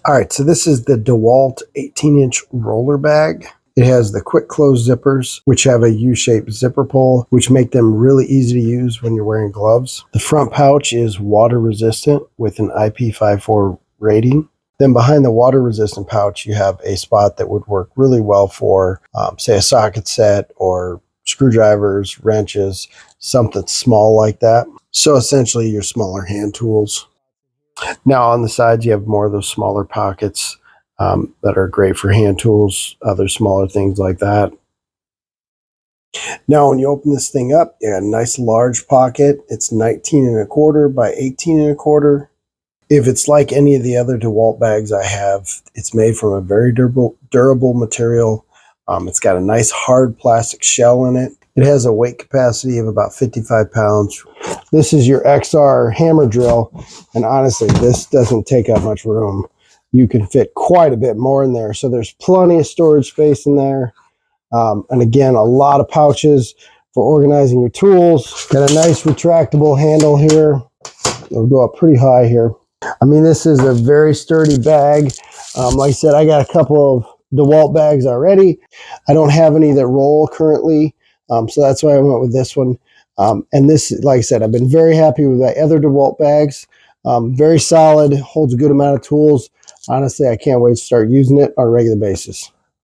All right, so this is the Dewalt 18-inch roller bag. It has the quick close zippers, which have a U-shaped zipper pull, which make them really easy to use when you're wearing gloves. The front pouch is water resistant with an IP54 rating. Then behind the water resistant pouch, you have a spot that would work really well for, say, a socket set or screwdrivers, wrenches, something small like that. So essentially your smaller hand tools. Now on the sides, you have more of those smaller pockets that are great for hand tools, other smaller things like that. Now, when you open this thing up, you got a nice large pocket. It's 19 1/4 by 18 1/4. If it's like any of the other DeWalt bags I have, it's made from a very durable material. It's got a nice hard plastic shell in it. It has a weight capacity of about 55 pounds. This is your XR hammer drill, and honestly, this doesn't take up much room. You can fit quite a bit more in there, so there's plenty of storage space in there. And again, a lot of pouches for organizing your tools. Got a nice retractable handle here. It'll go up pretty high here. I mean, this is a very sturdy bag. Like I said, I got a couple of DeWalt bags already. I don't have any that roll currently, so that's why I went with this one. And this, like I said, I've been very happy with the other DeWalt bags. Very solid, holds a good amount of tools. Honestly, I can't wait to start using it on a regular basis.